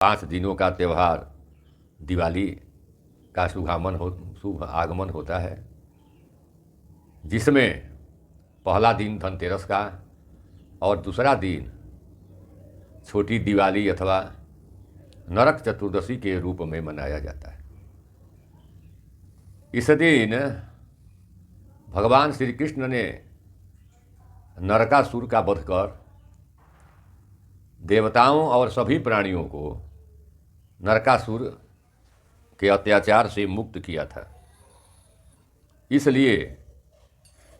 5 दिनों का त्यौहार दिवाली का शुभ आगमन होता है, जिसमें पहला दिन धनतेरस का और दूसरा दिन छोटी दिवाली अथवा नरक चतुर्दशी के रूप में मनाया जाता है। इस दिन भगवान श्री कृष्ण ने नरकासुर का वध कर देवताओं और सभी प्राणियों को नरकासुर के अत्याचार से मुक्त किया था। इसलिए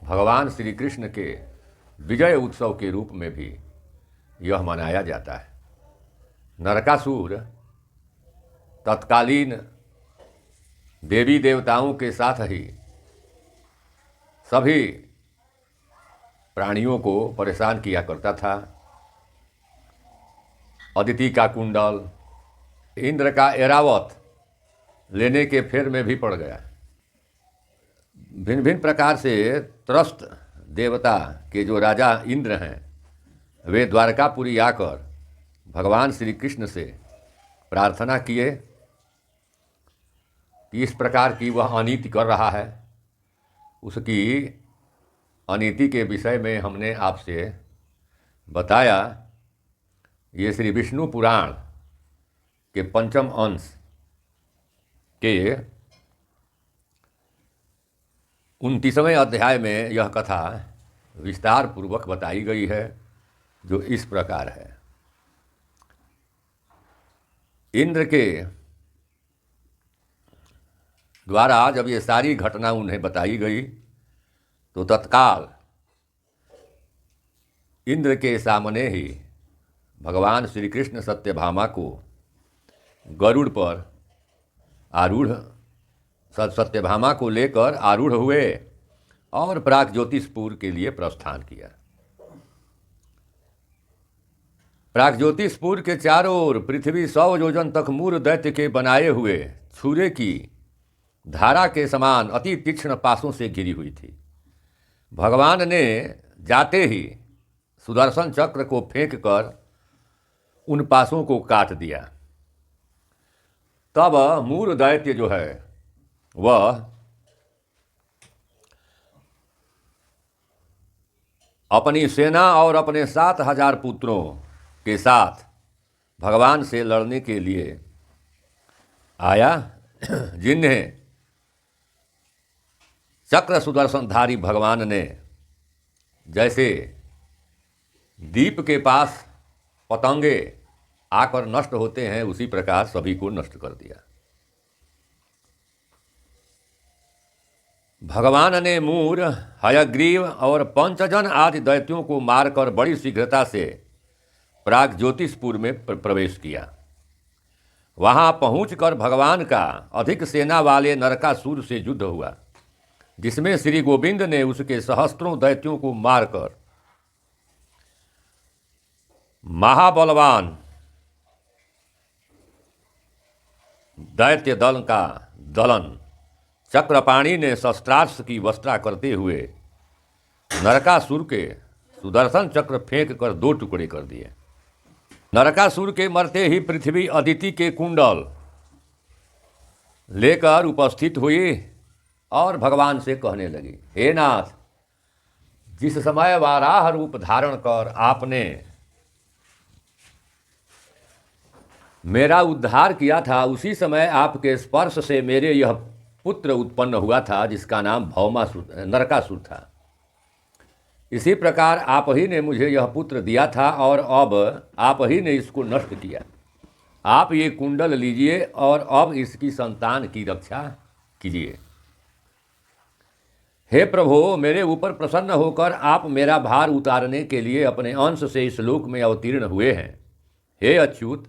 भगवान श्री कृष्ण के विजय उत्सव के रूप में भी यह मनाया जाता है। नरकासुर तत्कालीन देवी देवताओं के साथ ही सभी प्राणियों को परेशान किया करता था। अदिति का कुंडल, इंद्र का ऐरावत लेने के फेर में भी पड़ गया। भिन्न भिन्न प्रकार से त्रस्त देवता के जो राजा इंद्र हैं, वे द्वारकापुरी आकर भगवान श्री कृष्ण से प्रार्थना किए कि इस प्रकार की वह अनीति कर रहा है। उसकी अनीति के विषय में हमने आपसे बताया। ये श्री विष्णु पुराण के 5वें अंश के 29वें अध्याय में यह कथा विस्तार पूर्वक बताई गई है, जो इस प्रकार है। इंद्र के द्वारा जब ये सारी घटना उन्हें बताई गई तो तत्काल इंद्र के सामने ही भगवान श्री कृष्ण सत्यभामा को गरुड़ पर आरूढ़ सत्यभामा को लेकर आरूढ़ हुए और प्रागज्योतिषपुर के लिए प्रस्थान किया। प्रागज्योतिषपुर के चारों ओर पृथ्वी 100 योजन तक मूर दैत्य के बनाए हुए छुरे की धारा के समान अति तीक्ष्ण पासों से घिरी हुई थी। भगवान ने जाते ही सुदर्शन चक्र को फेंक कर उन पासों को काट दिया। तब मूर दैत्य जो है वह अपनी सेना और अपने 7,000 पुत्रों के साथ भगवान से लड़ने के लिए आया, जिन्हें चक्र सुदर्शनधारी भगवान ने जैसे दीप के पास पतंगे आकर नष्ट होते हैं, उसी प्रकार सभी को नष्ट कर दिया। भगवान ने मूर, हयग्रीव और पंचजन आदि दैत्यों को मारकर बड़ी शीघ्रता से प्रागज्योतिषपुर में प्रवेश किया। वहां पहुंचकर भगवान का अधिक सेना वाले नरकासुर से युद्ध हुआ, जिसमें श्री गोविंद ने उसके सहस्त्रों दैत्यों को मारकर महाबलवान दैत्य दल का दलन चक्रपाणी ने शस्त्रास्त्र की वस्त्रा करते हुए नरकासुर के सुदर्शन चक्र फेंक कर 2 टुकड़े कर दिए। नरकासुर के मरते ही पृथ्वी अदिति के कुंडल लेकर उपस्थित हुई और भगवान से कहने लगी, हे नाथ, जिस समय वाराह रूप धारण कर आपने मेरा उद्धार किया था, उसी समय आपके स्पर्श से मेरे यह पुत्र उत्पन्न हुआ था, जिसका नाम नरकासुर था। इसी प्रकार आप ही ने मुझे यह पुत्र दिया था और अब आप ही ने इसको नष्ट किया। आप ये कुंडल लीजिए और अब इसकी संतान की रक्षा कीजिए। हे प्रभु, मेरे ऊपर प्रसन्न होकर आप मेरा भार उतारने के लिए अपने अंश से इस लोक में अवतीर्ण हुए हैं। हे अच्युत,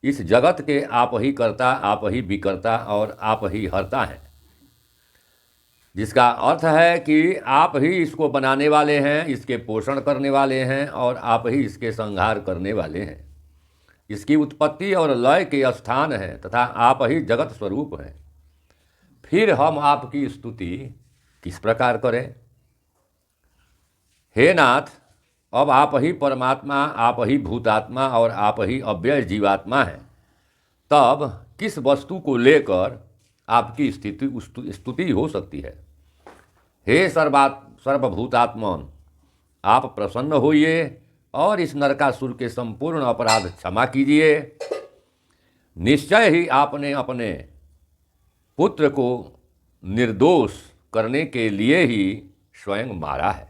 इस जगत के आप ही कर्ता, आप ही विकर्ता और आप ही हर्ता हैं, जिसका अर्थ है कि आप ही इसको बनाने वाले हैं, इसके पोषण करने वाले हैं और आप ही इसके संहार करने वाले हैं। इसकी उत्पत्ति और लय के स्थान हैं तथा आप ही जगत स्वरूप हैं। फिर हम आपकी स्तुति किस प्रकार करें? हे नाथ, अब आप ही परमात्मा, आप ही भूतात्मा और आप ही अव्यय जीवात्मा हैं। तब किस वस्तु को लेकर आपकी स्तुति हो सकती है। हे सर्वभूतात्मन, आप प्रसन्न होइए और इस नरकासुर के संपूर्ण अपराध क्षमा कीजिए। निश्चय ही आपने अपने पुत्र को निर्दोष करने के लिए ही स्वयं मारा है।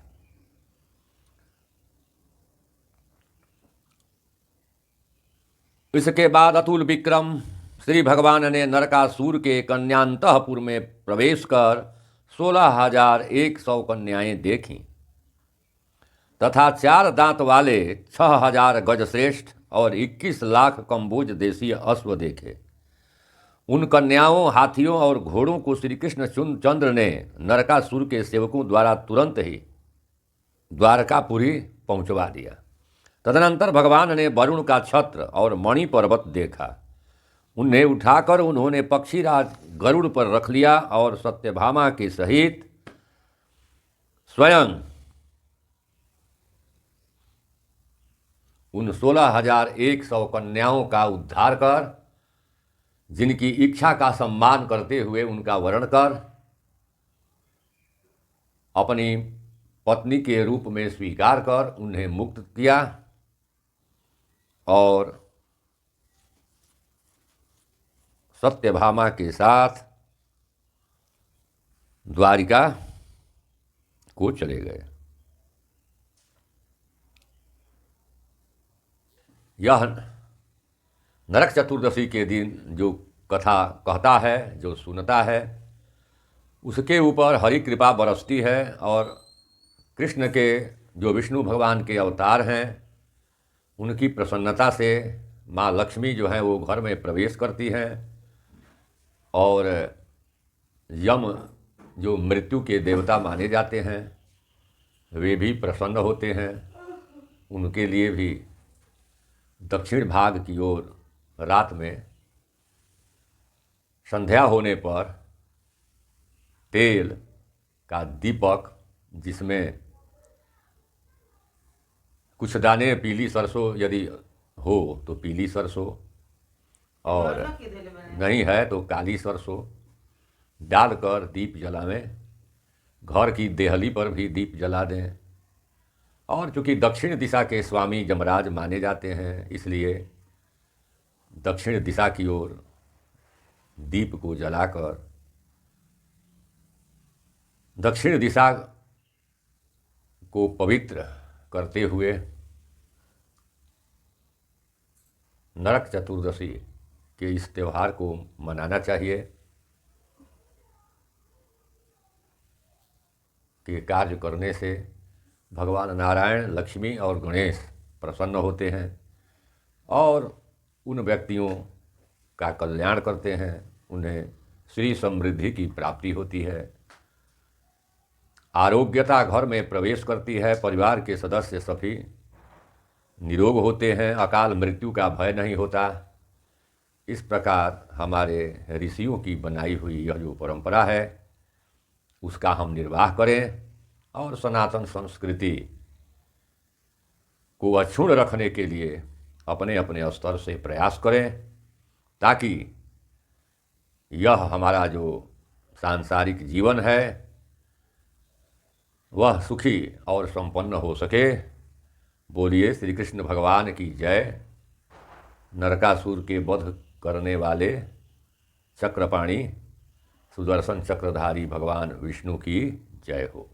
इसके बाद अतुल विक्रम श्री भगवान ने नरकासुर के कन्यांतःपुर में प्रवेश कर 16,100 कन्याएं देखीं तथा 4 दांत वाले 6,000 गजश्रेष्ठ और 21 लाख कम्बोज देशीय अश्व देखे। उन कन्याओं, हाथियों और घोड़ों को श्री कृष्ण चंद्र ने नरकासुर के सेवकों द्वारा तुरंत ही द्वारकापुरी पहुंचवा दिया। तदनंतर भगवान ने वरुण का छत्र और मणि पर्वत देखा। उन्हें उठाकर उन्होंने पक्षीराज गरुड़ पर रख लिया और सत्यभामा के सहित स्वयं उन 16,100 कन्याओं का उद्धार कर, जिनकी इच्छा का सम्मान करते हुए उनका वरण कर, अपनी पत्नी के रूप में स्वीकार कर उन्हें मुक्त किया और सत्यभामा के साथ द्वारिका को चले गए। यह नरक चतुर्दशी के दिन जो कथा कहता है, जो सुनता है, उसके ऊपर हरि कृपा बरसती है और कृष्ण के जो विष्णु भगवान के अवतार हैं उनकी प्रसन्नता से माँ लक्ष्मी जो है वो घर में प्रवेश करती हैं और यम जो मृत्यु के देवता माने जाते हैं वे भी प्रसन्न होते हैं। उनके लिए भी दक्षिण भाग की ओर रात में संध्या होने पर तेल का दीपक, जिसमें कुछ दाने पीली सरसों यदि हो तो पीली सरसों और नहीं है तो काली सरसों डालकर दीप जलावें। घर की देहली पर भी दीप जला दें। और चूँकि दक्षिण दिशा के स्वामी यमराज माने जाते हैं, इसलिए दक्षिण दिशा की ओर दीप को जलाकर दक्षिण दिशा को पवित्र करते हुए नरक चतुर्दशी के इस त्यौहार को मनाना चाहिए कि कार्य करने से भगवान नारायण, लक्ष्मी और गणेश प्रसन्न होते हैं और उन व्यक्तियों का कल्याण करते हैं, उन्हें श्री समृद्धि की प्राप्ति होती है, आरोग्यता घर में प्रवेश करती है, परिवार के सदस्य सभी निरोग होते हैं, अकाल मृत्यु का भय नहीं होता। इस प्रकार हमारे ऋषियों की बनाई हुई यह जो परंपरा है उसका हम निर्वाह करें और सनातन संस्कृति को अक्षुण्ण रखने के लिए अपने अपने स्तर से प्रयास करें, ताकि यह हमारा जो सांसारिक जीवन है वह सुखी और संपन्न हो सके। बोलिए श्री कृष्ण भगवान की जय। नरकासुर के वध करने वाले चक्रपाणी सुदर्शन चक्रधारी भगवान विष्णु की जय हो।